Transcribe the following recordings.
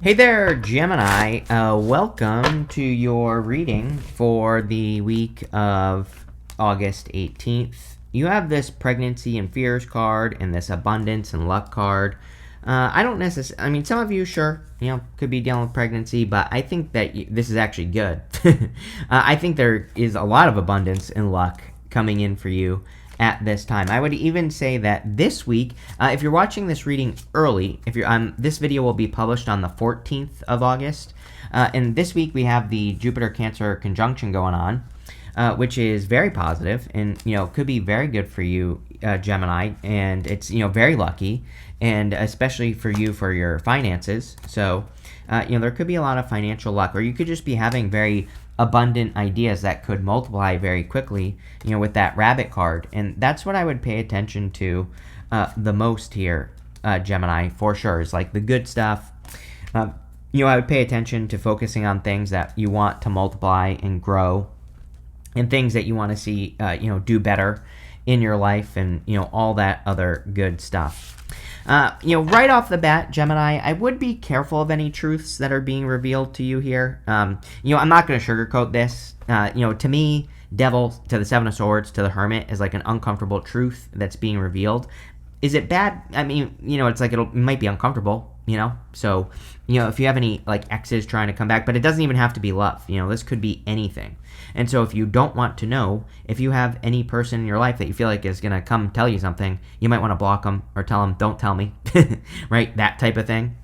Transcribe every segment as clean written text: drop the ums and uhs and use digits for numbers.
Hey there, Gemini. Welcome to your reading for the week of August 18th. You have this pregnancy and fears card and this abundance and luck card. I don't necessarily, some of you, sure, could be dealing with pregnancy, but I think that this is actually good. I think there is a lot of abundance and luck coming in for you at this time. I would even say that this week, if you're watching this reading early, if you're this video will be published on the 14th of August, and this week we have the Jupiter Cancer conjunction going on, which is very positive and could be very good for you, Gemini, and it's very lucky, and especially for you for your finances. So there could be a lot of financial luck, or you could just be having very abundant ideas that could multiply very quickly, with that rabbit card. And that's what I would pay attention to the most here, Gemini, for sure, is like the good stuff. I would pay attention to focusing on things that you want to multiply and grow, and things that you want to see, do better in your life, and, all that other good stuff. Right off the bat, Gemini, I would be careful of any truths that are being revealed to you here. I'm not going to sugarcoat this. To me, Devil to the Seven of Swords to the Hermit is like an uncomfortable truth that's being revealed. Is it bad? It's like it might be uncomfortable, So, if you have any like exes trying to come back, but it doesn't even have to be love. This could be anything. And so if you don't want to know, if you have any person in your life that you feel like is going to come tell you something, you might want to block them or tell them, don't tell me, right? That type of thing.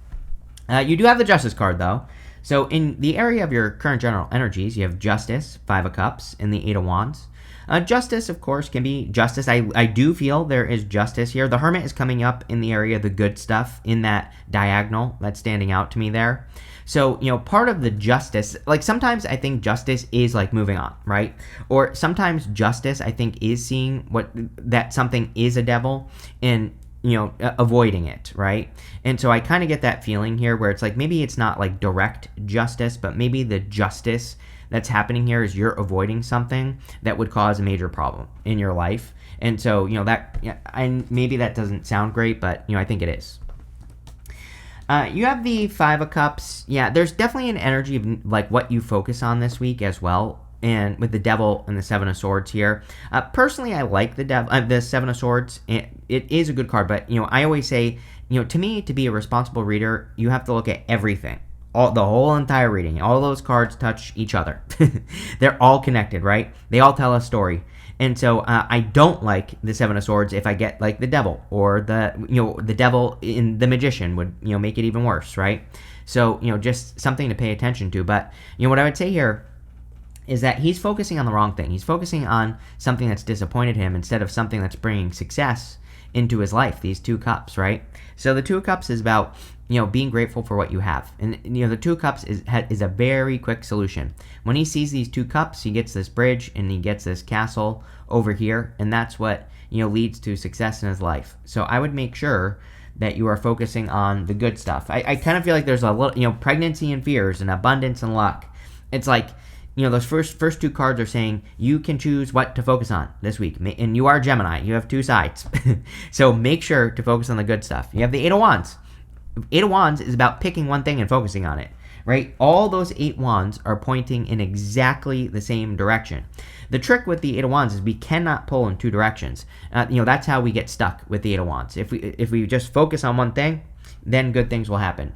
You do have the Justice card, though. So in the area of your current general energies, you have Justice, Five of Cups, and the Eight of Wands. Justice, of course, can be justice. I do feel there is justice here. The Hermit is coming up in the area of the good stuff in that diagonal that's standing out to me there. So, part of the justice, like sometimes I think justice is like moving on, right? Or sometimes justice, I think, is seeing that something is a devil and, avoiding it, right? And so I kind of get that feeling here where it's like maybe it's not like direct justice, but maybe the justice that's happening here is you're avoiding something that would cause a major problem in your life. And so, and maybe that doesn't sound great, but, I think it is. You have the Five of Cups. Yeah, there's definitely an energy of like what you focus on this week as well. And with the Devil and the Seven of Swords here, personally, I like the Seven of Swords. It is a good card, but I always say, to me, to be a responsible reader, you have to look at everything, the whole entire reading. All those cards touch each other. They're all connected, right? They all tell a story. And so I don't like the Seven of Swords if I get like the Devil, or the Devil in the Magician would make it even worse, right? So just something to pay attention to. But what I would say here is that he's focusing on the wrong thing. He's focusing on something that's disappointed him instead of something that's bringing success into his life. These Two Cups, right? So the Two of Cups is about being grateful for what you have. And, the Two Cups is a very quick solution. When he sees these Two Cups, he gets this bridge and he gets this castle over here. And that's what, leads to success in his life. So I would make sure that you are focusing on the good stuff. I kind of feel like there's a little, pregnancy and fears and abundance and luck. It's like, those first two cards are saying you can choose what to focus on this week. And you are Gemini. You have two sides. So make sure to focus on the good stuff. You have the Eight of Wands. Eight of Wands is about picking one thing and focusing on it, right? All those eight wands are pointing in exactly the same direction. The trick with the Eight of Wands is we cannot pull in two directions. That's how we get stuck with the Eight of Wands. If we just focus on one thing, then good things will happen.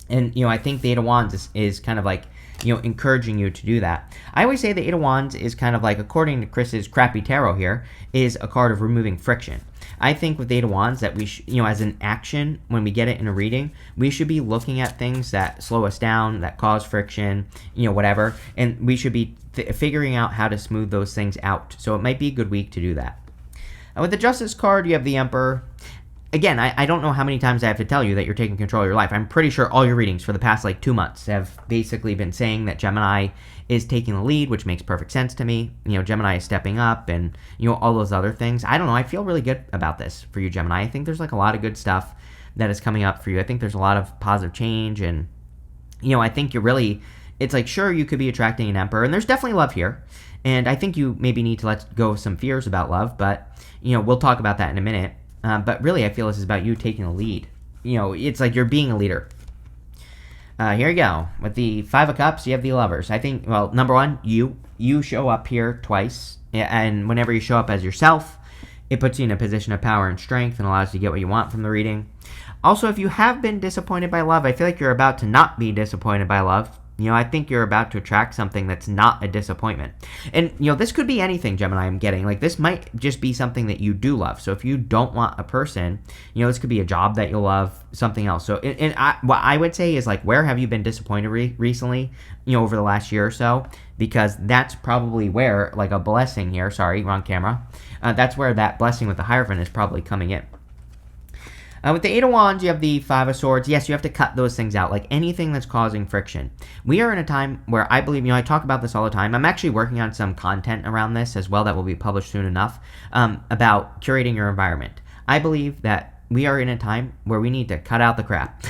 And, I think the Eight of Wands is kind of like, encouraging you to do that. I always say the Eight of Wands is kind of like, according to Chris's crappy tarot here, is a card of removing friction. I think with the Eight of Wands that we as an action, when we get it in a reading, we should be looking at things that slow us down, that cause friction, whatever, and we should be figuring out how to smooth those things out. So it might be a good week to do that. With the Justice card, you have the Emperor. Again, I don't know how many times I have to tell you that you're taking control of your life. I'm pretty sure all your readings for the past 2 months have basically been saying that Gemini is taking the lead, which makes perfect sense to me. Gemini is stepping up and, all those other things. I don't know. I feel really good about this for you, Gemini. I think there's a lot of good stuff that is coming up for you. I think there's a lot of positive change, and, I think it's like, sure, you could be attracting an Emperor, and there's definitely love here. And I think you maybe need to let go of some fears about love, but, we'll talk about that in a minute. But really, I feel this is about you taking the lead. It's like you're being a leader. Here you go. With the Five of Cups, you have the Lovers. I think, well, number one, you show up here twice, and whenever you show up as yourself, it puts you in a position of power and strength and allows you to get what you want from the reading. Also, if you have been disappointed by love, I feel like you're about to not be disappointed by love. I think you're about to attract something that's not a disappointment. And, this could be anything, Gemini, I'm getting. Like, this might just be something that you do love. So if you don't want a person, this could be a job that you'll love, something else. So, what I would say is, like, where have you been disappointed recently, over the last year or so? Because that's probably where, like, a blessing here, sorry, wrong camera. That's where that blessing with the Hierophant is probably coming in. With the Eight of Wands, you have the Five of Swords. Yes, you have to cut those things out, like anything that's causing friction. We are in a time where I believe, I talk about this all the time. I'm actually working on some content around this as well that will be published soon enough about curating your environment. I believe that we are in a time where we need to cut out the crap.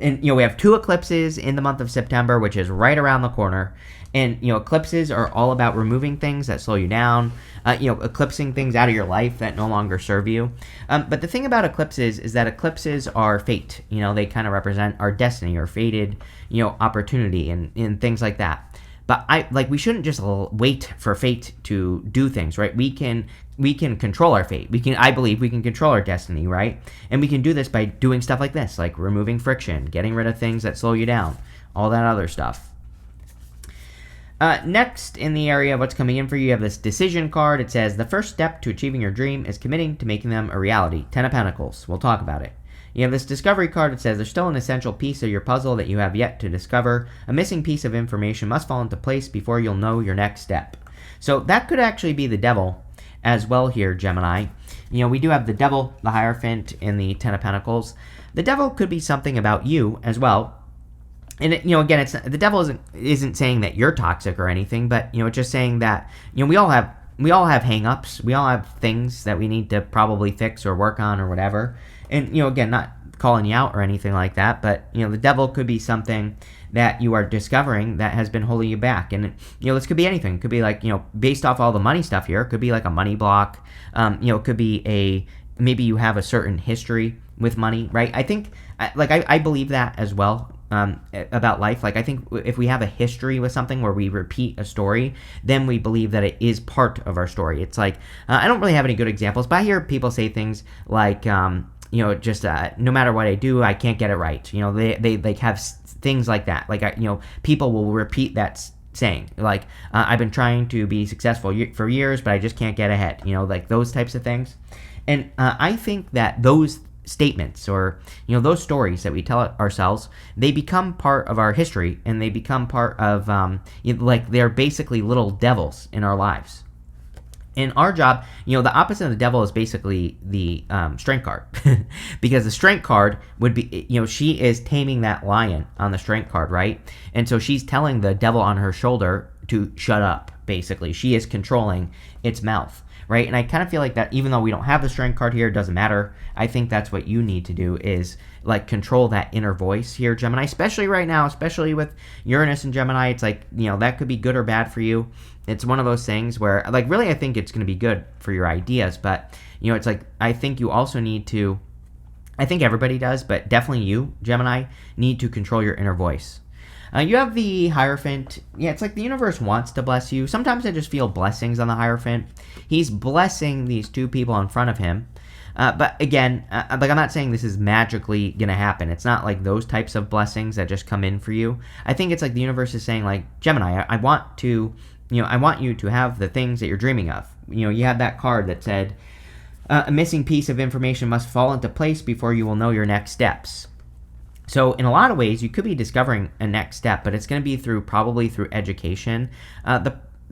And, we have 2 eclipses in the month of September, which is right around the corner. And, eclipses are all about removing things that slow you down, eclipsing things out of your life that no longer serve you. But the thing about eclipses is that eclipses are fate. They kind of represent our destiny or fated, opportunity and things like that. But we shouldn't just wait for fate to do things, right? We can control our fate. I believe we can control our destiny, right? And we can do this by doing stuff like this, like removing friction, getting rid of things that slow you down, all that other stuff. Next, in the area of what's coming in for you, you have this decision card. It says, the first step to achieving your dream is committing to making them a reality. 10 of Pentacles. We'll talk about it. You have this discovery card. It says, there's still an essential piece of your puzzle that you have yet to discover. A missing piece of information must fall into place before you'll know your next step. So that could actually be the devil as well here, Gemini. We do have the devil, the Hierophant, and the 10 of Pentacles. The devil could be something about you as well. And again, it's the devil isn't saying that you're toxic or anything, but it's just saying that we all have hang-ups, we all have things that we need to probably fix or work on or whatever. And again, not calling you out or anything like that, but the devil could be something that you are discovering that has been holding you back. And this could be anything. It could be like based off all the money stuff here, it could be like a money block. It could be maybe you have a certain history with money, right? I think I believe that as well. About life. I think if we have a history with something where we repeat a story, then we believe that it is part of our story. It's like, I don't really have any good examples, but I hear people say things like, just no matter what I do, I can't get it right. They have things like that. People will repeat that saying. I've been trying to be successful for years, but I just can't get ahead. Those types of things. And I think that those statements or those stories that we tell ourselves, they become part of our history, and they become part of they're basically little devils in our lives. In our job, the opposite of the devil is basically the strength card. Because the strength card would be, she is taming that lion on the strength card, right? And so she's telling the devil on her shoulder to shut up, basically. She is controlling its mouth. Right? And I kind of feel like that, even though we don't have the strength card here, it doesn't matter. I think that's what you need to do is control that inner voice here, Gemini, especially right now, especially with Uranus and Gemini. It's that could be good or bad for you. It's one of those things where really I think it's going to be good for your ideas, but it's I think you also need to, I think everybody does, but definitely you, Gemini, need to control your inner voice. You have the Hierophant. Yeah, it's like the universe wants to bless you. Sometimes I just feel blessings on the Hierophant. He's blessing these 2 people in front of him. But again, I'm not saying this is magically going to happen. It's not like those types of blessings that just come in for you. I think it's like the universe is saying, Gemini, I want you to have the things that you're dreaming of. You have that card that said, a missing piece of information must fall into place before you will know your next steps. So in a lot of ways, you could be discovering a next step, but it's going to be probably through education.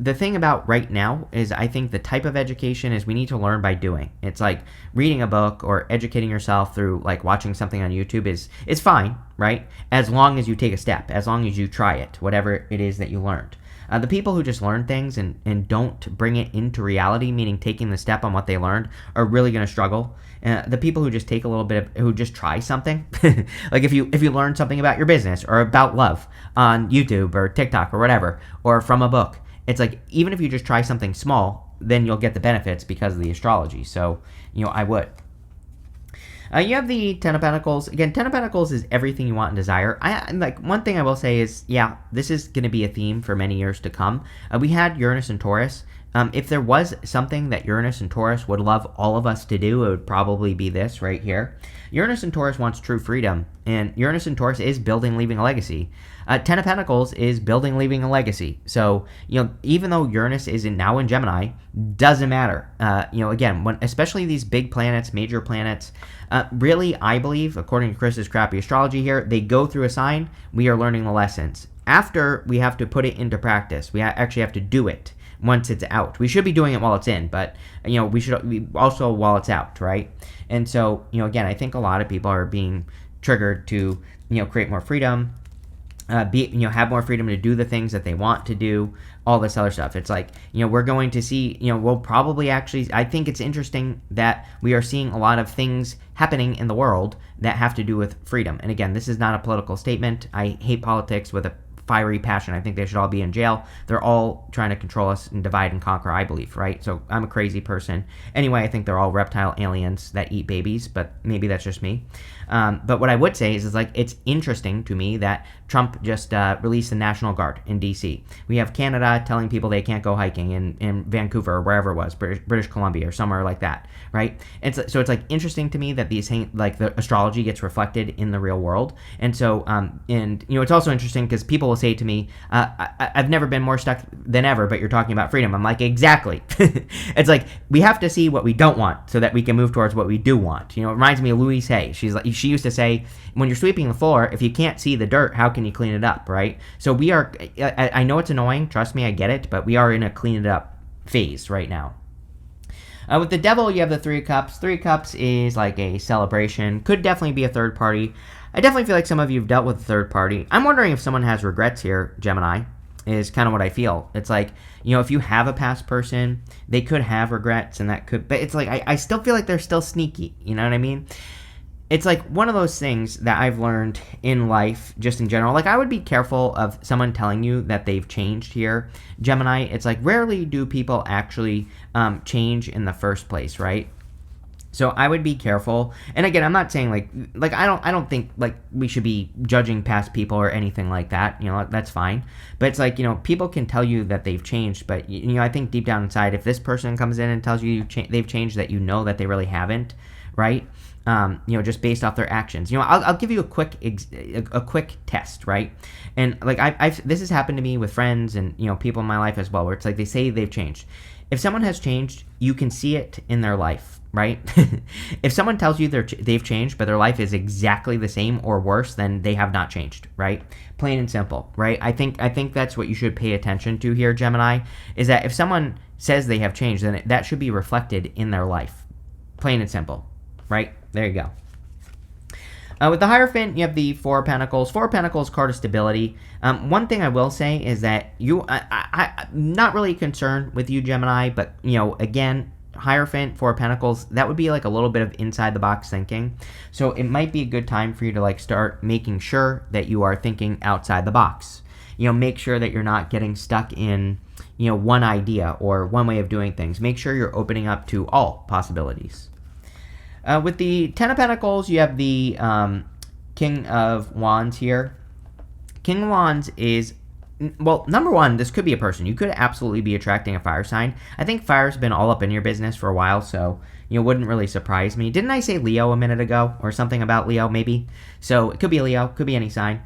The thing about right now is I think the type of education is we need to learn by doing. It's like reading a book or educating yourself through watching something on YouTube is fine, right? As long as you take a step, as long as you try it, whatever it is that you learned. The people who just learn things and don't bring it into reality, meaning taking the step on what they learned, are really going to struggle. The people who just take a little bit of, who just try something, if you learn something about your business or about love on YouTube or TikTok or whatever, or from a book, it's even if you just try something small, then you'll get the benefits because of the astrology. So, I would. You have the Ten of Pentacles. Again, Ten of Pentacles is everything you want and desire. Like one thing I will say is, yeah, this is going to be a theme for many years to come. We had Uranus and Taurus. If there was something that Uranus and Taurus would love all of us to do, it would probably be this right here. Uranus and Taurus wants true freedom, and Uranus and Taurus is building, leaving a legacy. Ten of Pentacles is building, leaving a legacy. So, even though Uranus is now in Gemini, doesn't matter. Again, especially these big planets, major planets, really, I believe, according to Chris's crappy astrology here, they go through a sign, we are learning the lessons. After, we have to put it into practice. We actually have to do it once it's out. We should be doing it while it's in, but we should also while it's out, right? And so, again, I think a lot of people are being triggered to create more freedom, have more freedom to do the things that they want to do, all this other stuff. It's like, we're going to see, we'll probably actually, I think it's interesting that we are seeing a lot of things happening in the world that have to do with freedom. And again, this is not a political statement. I hate politics with a fiery passion. I think they should all be in jail. They're all trying to control us and divide and conquer, I believe, right? So I'm a crazy person. Anyway, I think they're all reptile aliens that eat babies, but maybe that's just me. But what I would say is like, it's interesting to me that Trump just released the National Guard in D.C. We have Canada telling people they can't go hiking in Vancouver or wherever it was, British Columbia or somewhere like that, right? So it's like interesting to me that these like the astrology gets reflected in the real world. And so, it's also interesting because people will say to me, I've never been more stuck than ever, but you're talking about freedom. I'm like, exactly. It's like, we have to see what we don't want so that we can move towards what we do want. It reminds me of Louise Hay. She used to say, when you're sweeping the floor, if you can't see the dirt, how can you clean it up, right? So we are, I know it's annoying, trust me, I get it, but we are in a clean it up phase right now. With the Devil, you have the Three of Cups. Three of Cups is like a celebration. Could definitely be a third party. I definitely feel like some of you have dealt with a third party. I'm wondering if someone has regrets here, Gemini, is kind of what I feel. It's like, if you have a past person, they could have regrets, and that could, but it's like, I still feel like they're still sneaky, you know what I mean? It's like one of those things that I've learned in life, just in general. Like, I would be careful of someone telling you that they've changed here, Gemini. It's like, rarely do people actually change in the first place, right? So I would be careful. And again, I'm not saying like I don't think like we should be judging past people or anything like that. That's fine. But it's like, people can tell you that they've changed, but I think deep down inside, if this person comes in and tells you they've changed, that that they really haven't, right? Just based off their actions. I'll give you a quick test, right? And like this has happened to me with friends and people in my life as well, where it's like they say they've changed. If someone has changed, you can see it in their life, right? If someone tells you they've changed, but their life is exactly the same or worse, then they have not changed, right? Plain and simple, right? I think that's what you should pay attention to here, Gemini, is that if someone says they have changed, then that should be reflected in their life. Plain and simple, right? There you go. With the Hierophant, you have the Four of Pentacles. Four of Pentacles, card of stability. One thing I will say is that I'm not really concerned with you, Gemini, but, again, Hierophant, Four of Pentacles, that would be like a little bit of inside the box thinking. So it might be a good time for you to like start making sure that you are thinking outside the box. Make sure that you're not getting stuck in, one idea or one way of doing things. Make sure you're opening up to all possibilities. With the Ten of Pentacles, you have the King of Wands here. King of Wands is, well, number one, this could be a person. You could absolutely be attracting a fire sign. I think fire's been all up in your business for a while, so wouldn't really surprise me. Didn't I say Leo a minute ago, or something about Leo, maybe? So it could be a Leo, could be any sign.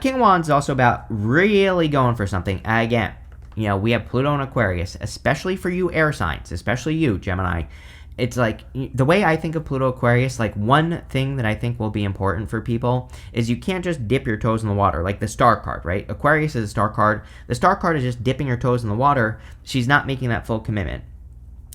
King of Wands is also about really going for something. Again, we have Pluto and Aquarius, especially for you air signs, especially you, Gemini. It's like, the way I think of Pluto Aquarius, like one thing that I think will be important for people is you can't just dip your toes in the water, like the star card, right? Aquarius is a star card. The star card is just dipping your toes in the water. She's not making that full commitment.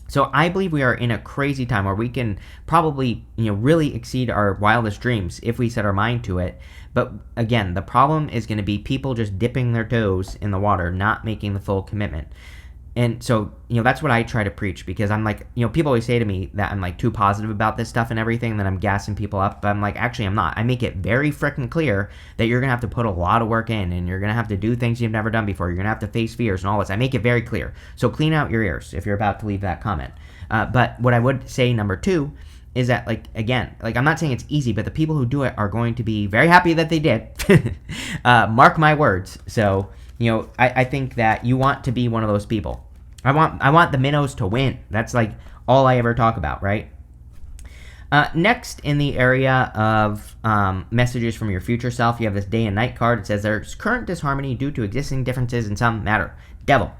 So I believe we are in a crazy time where we can probably, really exceed our wildest dreams if we set our mind to it. But again, the problem is going to be people just dipping their toes in the water, not making the full commitment. And so, that's what I try to preach, because I'm like, people always say to me that I'm like too positive about this stuff and everything, and that I'm gassing people up, but I'm like, actually, I'm not. I make it very freaking clear that you're going to have to put a lot of work in, and you're going to have to do things you've never done before. You're going to have to face fears and all this. I make it very clear. So clean out your ears if you're about to leave that comment. But what I would say, number two, is that, like, again, like, I'm not saying it's easy, but the people who do it are going to be very happy that they did. Mark my words. So, I think that you want to be one of those people. I want the Minnows to win. That's, like, all I ever talk about, right? Next, in the area of messages from your future self, you have this day and night card. It says there's current disharmony due to existing differences in some matter. Devil.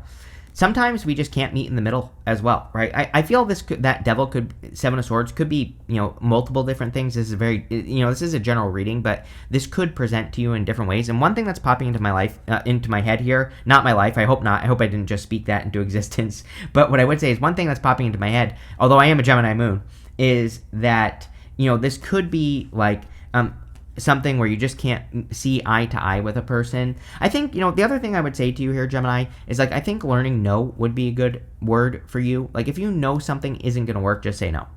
Sometimes we just can't meet in the middle as well, right? I feel that devil could, Seven of Swords, could be, multiple different things. This is this is a general reading, but this could present to you in different ways. And one thing that's popping into my life, into my head here, not my life, I hope not. I hope I didn't just speak that into existence. But what I would say is one thing that's popping into my head, although I am a Gemini moon, is that, this could be like, something where you just can't see eye to eye with a person. I think, the other thing I would say to you here, Gemini, is like, I think learning no would be a good word for you. Like, if you know something isn't going to work, just say no.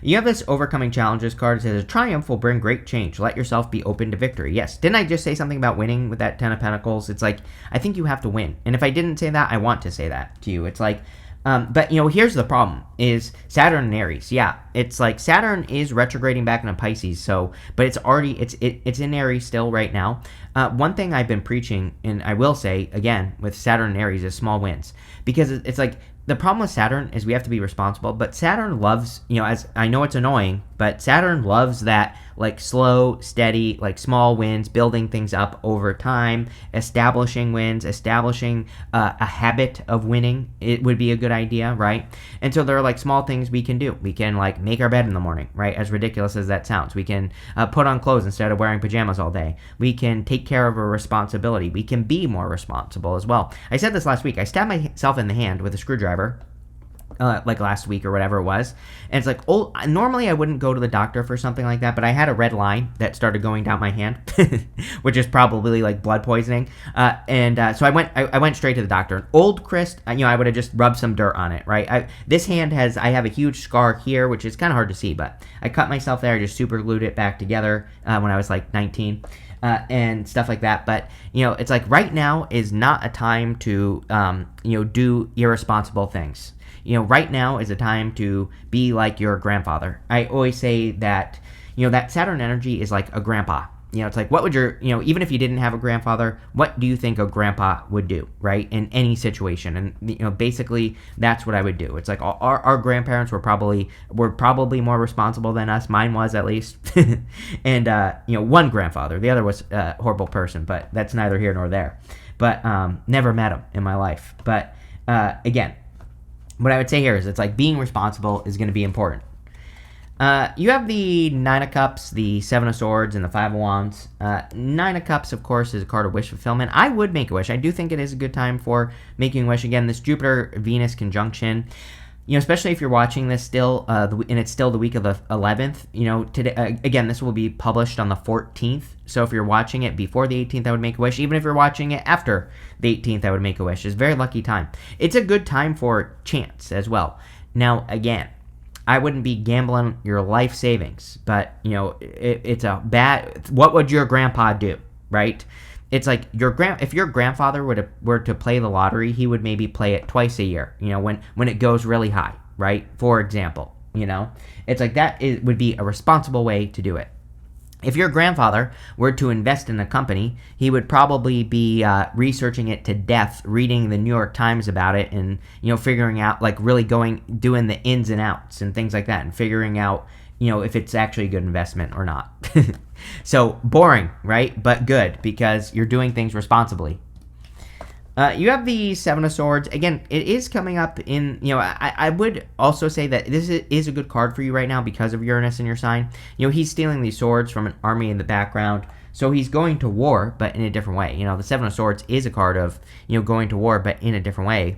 You have this overcoming challenges card. It says, a triumph will bring great change. Let yourself be open to victory. Yes. Didn't I just say something about winning with that 10 of Pentacles? It's like, I think you have to win. And if I didn't say that, I want to say that to you. It's like, but, here's the problem, is Saturn and Aries. Yeah, it's like Saturn is retrograding back into Pisces, so, but it's already, it's in Aries still right now. One thing I've been preaching, and I will say, again, with Saturn and Aries, is small wins. Because it's like, the problem with Saturn is we have to be responsible, but Saturn loves, as I know it's annoying, but Saturn loves that, like, slow, steady, like, small wins, building things up over time, establishing wins, establishing a habit of winning. It would be a good idea, right? And so there are, like, small things we can do. We can, like, make our bed in the morning, right? As ridiculous as that sounds. We can put on clothes instead of wearing pajamas all day. We can take care of a responsibility. We can be more responsible as well. I said this last week. I stabbed myself in the hand with a screwdriver. Like last week or whatever it was. And it's like, normally I wouldn't go to the doctor for something like that, but I had a red line that started going down my hand, which is probably like blood poisoning. So I went straight to the doctor. Old Chris, I would have just rubbed some dirt on it, right? I have a huge scar here, which is kind of hard to see, but I cut myself there. I just super glued it back together when I was like 19. And stuff like that. But, it's like right now is not a time to, do irresponsible things. Right now is a time to be like your grandfather. I always say that, that Saturn energy is like a grandpa. It's like, what would even if you didn't have a grandfather, what do you think a grandpa would do, right? In any situation. And, basically that's what I would do. It's like our grandparents were probably more responsible than us. Mine was, at least. And, one grandfather, the other was a horrible person, but that's neither here nor there. But, never met him in my life. But, again, what I would say here is it's like being responsible is going to be important. You have the Nine of Cups, the Seven of Swords, and the Five of Wands. Nine of Cups, of course, is a card of wish fulfillment. I would make a wish. I do think it is a good time for making a wish. Again, this Jupiter-Venus conjunction, especially if you're watching this still, and it's still the week of the 11th, today, again, this will be published on the 14th. So if you're watching it before the 18th, I would make a wish. Even if you're watching it after the 18th, I would make a wish. It's a very lucky time. It's a good time for chance as well. Now, again, I wouldn't be gambling your life savings, but, it's a bad, what would your grandpa do, right? It's like if your grandfather were to play the lottery, he would maybe play it twice a year, when it goes really high, right? For example, it's like would be a responsible way to do it. If your grandfather were to invest in a company, he would probably be researching it to death, reading the New York Times about it, and figuring out, like, really doing the ins and outs and things like that, and figuring out if it's actually a good investment or not. So boring, right? But good, because you're doing things responsibly. You have the Seven of Swords. Again, it is coming up in, I would also say that this is a good card for you right now because of Uranus in your sign. He's stealing these swords from an army in the background. So he's going to war, but in a different way. The Seven of Swords is a card of, going to war, but in a different way.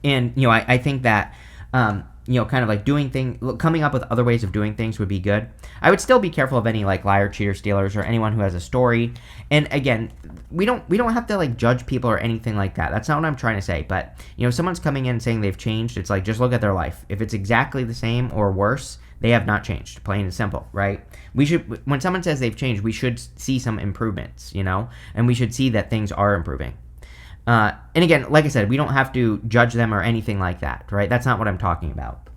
And, I think that, kind of like coming up with other ways of doing things would be good. I would still be careful of any, like, liar, cheater, stealers, or anyone who has a story. And again, we don't have to, like, judge people or anything like that. That's not what I'm trying to say. But, someone's coming in saying they've changed. It's like, just look at their life. If it's exactly the same or worse, they have not changed, plain and simple, right? When someone says they've changed, we should see some improvements, and we should see that things are improving. And again, like I said, we don't have to judge them or anything like that, right? That's not what I'm talking about.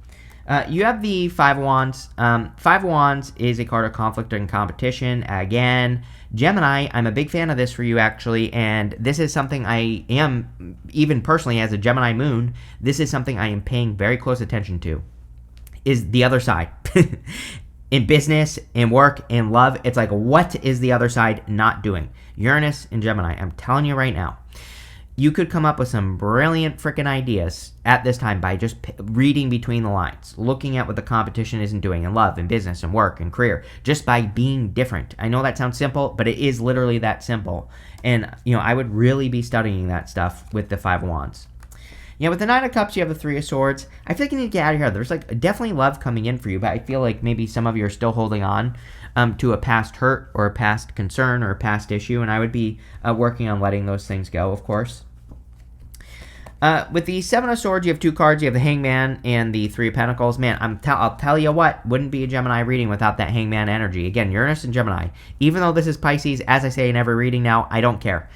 You have the Five of Wands. Five of Wands is a card of conflict and competition. Again, Gemini, I'm a big fan of this for you, actually, and this is something I am, even personally as a Gemini moon, this is something I am paying very close attention to, is the other side. In business, in work, in love, it's like, what is the other side not doing? Uranus and Gemini, I'm telling you right now. You could come up with some brilliant freaking ideas at this time by just reading between the lines, looking at what the competition isn't doing in love, in business, and work, and career, just by being different. I know that sounds simple, but it is literally that simple. And, I would really be studying that stuff with the Five of Wands. With the Nine of Cups, you have the Three of Swords. I feel like you need to get out of here. There's definitely love coming in for you, but I feel like maybe some of you are still holding on to a past hurt or a past concern or a past issue, and I would be working on letting those things go, of course. With the Seven of Swords, you have two cards. You have the Hangman and the Three of Pentacles. Man, I'll tell you what, wouldn't be a Gemini reading without that Hangman energy. Again, Uranus and Gemini. Even though this is Pisces, as I say in every reading now, I don't care.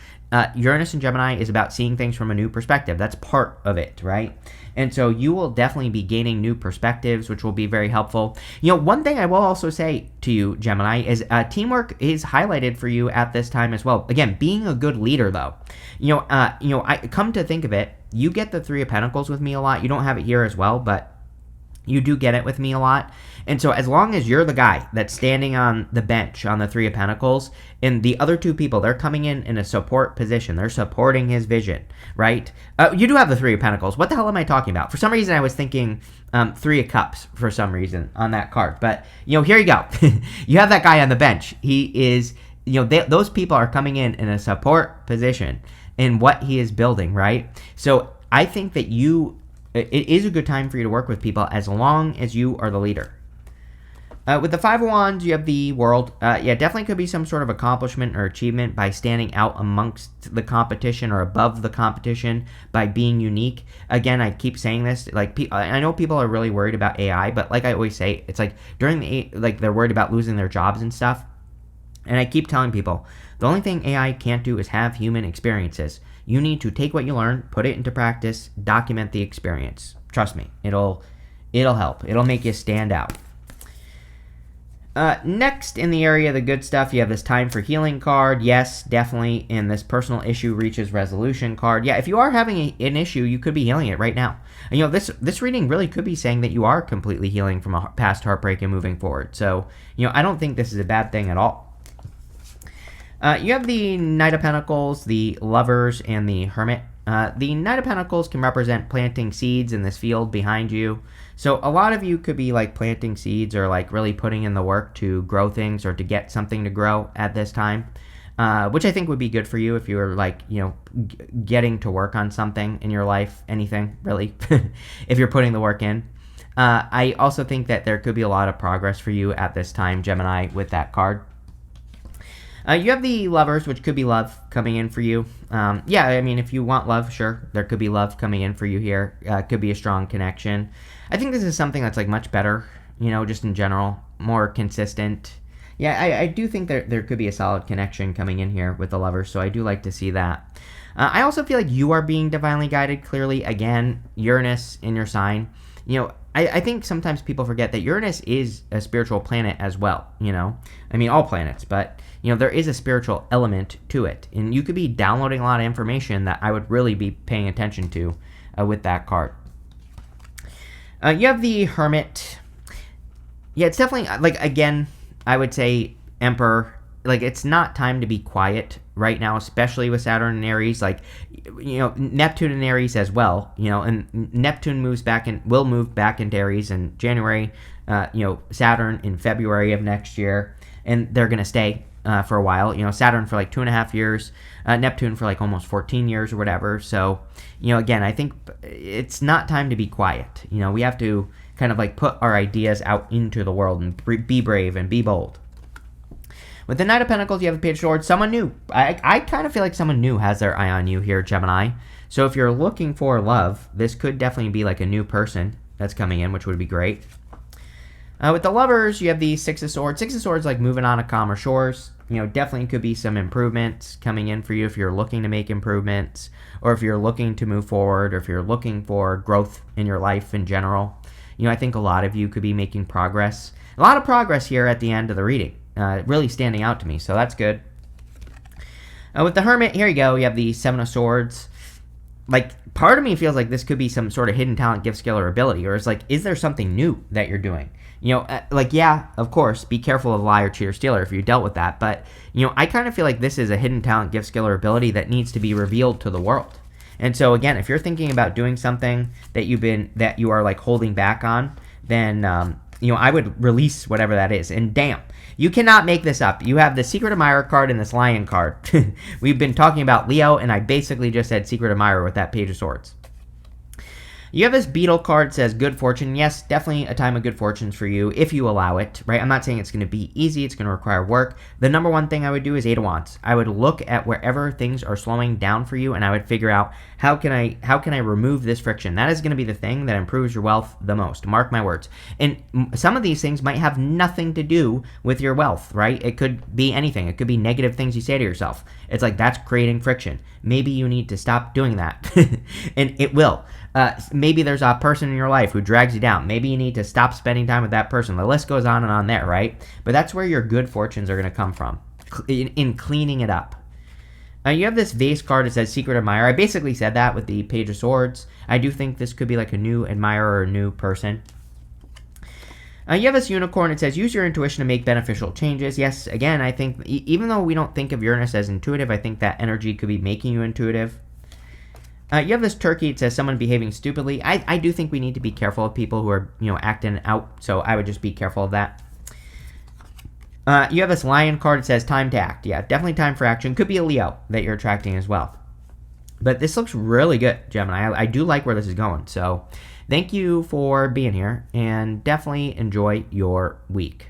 Uranus and Gemini is about seeing things from a new perspective. That's part of it, right? And so you will definitely be gaining new perspectives, which will be very helpful. One thing I will also say to you, Gemini, is teamwork is highlighted for you at this time as well. Again, being a good leader, though. I come to think of it, you get the Three of Pentacles with me a lot. You don't have it here as well, but you do get it with me a lot. And so as long as you're the guy that's standing on the bench on the Three of Pentacles, and the other two people, they're coming in a support position. They're supporting his vision, right? You do have the Three of Pentacles. What the hell am I talking about? For some reason, I was thinking Three of Cups for some reason on that card. But, here you go. You have that guy on the bench. He is, those people are coming in a support position in what he is building, right? So I think that it is a good time for you to work with people as long as you are the leader. With the Five of Wands, you have the World. Definitely could be some sort of accomplishment or achievement by standing out amongst the competition or above the competition by being unique. Again, I keep saying this. I know people are really worried about AI, but like I always say, it's like they're worried about losing their jobs and stuff. And I keep telling people, the only thing AI can't do is have human experiences. You need to take what you learn, put it into practice, document the experience. Trust me, it'll help. It'll make you stand out. Next, in the area of the good stuff, you have this Time for Healing card. Yes, definitely. And this Personal Issue Reaches Resolution card. Yeah, if you are having an issue, you could be healing it right now. And, this reading really could be saying that you are completely healing from a past heartbreak and moving forward. So, I don't think this is a bad thing at all. You have the Knight of Pentacles, the Lovers, and the Hermit. The Knight of Pentacles can represent planting seeds in this field behind you. So a lot of you could be planting seeds or really putting in the work to grow things or to get something to grow at this time, which I think would be good for you if you were getting to work on something in your life, anything really, if you're putting the work in. I also think that there could be a lot of progress for you at this time, Gemini, with that card. You have the Lovers, which could be love coming in for you. If you want love, sure, there could be love coming in for you here. Could be a strong connection. I think this is something that's much better, just in general, more consistent. Yeah, I do think there could be a solid connection coming in here with the Lovers, so I do like to see that. I also feel like you are being divinely guided, clearly. Again, Uranus in your sign. I think sometimes people forget that Uranus is a spiritual planet as well, all planets, but, there is a spiritual element to it, and you could be downloading a lot of information that I would really be paying attention to with that card. You have the Hermit. Yeah, it's definitely, again, I would say Emperor. It's not time to be quiet right now, especially with Saturn and Aries. Neptune and Aries as well, and Neptune will move back into Aries in January, Saturn in February of next year, and they're going to stay for a while. Saturn for 2.5 years, Neptune for almost 14 years or whatever. So, again, I think it's not time to be quiet. We have to kind of put our ideas out into the world and be brave and be bold. With the Knight of Pentacles, you have the Page of Swords. Someone new. I kind of feel like someone new has their eye on you here, Gemini. So if you're looking for love, this could definitely be a new person that's coming in, which would be great. With the Lovers, you have the Six of Swords. Six of Swords, moving on to calmer shores. Definitely could be some improvements coming in for you if you're looking to make improvements, or if you're looking to move forward, or if you're looking for growth in your life in general. I think a lot of you could be making progress. A lot of progress here at the end of the reading. Really standing out to me, so that's good. With the Hermit, here you go. You have the Seven of Swords. Like, part of me feels like this could be some sort of hidden talent, gift, skill, or ability. Or it's like, is there something new that you're doing? Yeah, of course, be careful of liar, cheater, stealer if you dealt with that. But, I kind of feel like this is a hidden talent, gift, skill, or ability that needs to be revealed to the world. And so, again, if you're thinking about doing something that you are, like, holding back on, then, I would release whatever that is. And damn, you cannot make this up. You have the Secret Admirer card and this Lion card. We've been talking about Leo, and I basically just said Secret Admirer with that Page of Swords. You have this Beetle card, says good fortune. Yes, definitely a time of good fortunes for you if you allow it, right? I'm not saying it's going to be easy. It's going to require work. The number one thing I would do is Eight of Wands. I would look at wherever things are slowing down for you, and I would figure out how can I remove this friction. That is going to be the thing that improves your wealth the most. Mark my words. And some of these things might have nothing to do with your wealth, right? It could be anything. It could be negative things you say to yourself. It's like that's creating friction. Maybe you need to stop doing that, and it will. Maybe there's a person in your life who drags you down. Maybe you need to stop spending time with that person. The list goes on and on there, right? But that's where your good fortunes are going to come from, in cleaning it up. You have this Vase card that says Secret Admirer. I basically said that with the Page of Swords. I do think this could be like a new admirer or a new person. You have this Unicorn. It says use your intuition to make beneficial changes. Yes, again, I think even though we don't think of Uranus as intuitive, I think that energy could be making you intuitive. You have this Turkey. It says someone behaving stupidly. I do think we need to be careful of people who are, acting out. So I would just be careful of that. You have this Lion card. It says time to act. Yeah, definitely time for action. Could be a Leo that you're attracting as well. But this looks really good, Gemini. I do like where this is going. So thank you for being here, and definitely enjoy your week.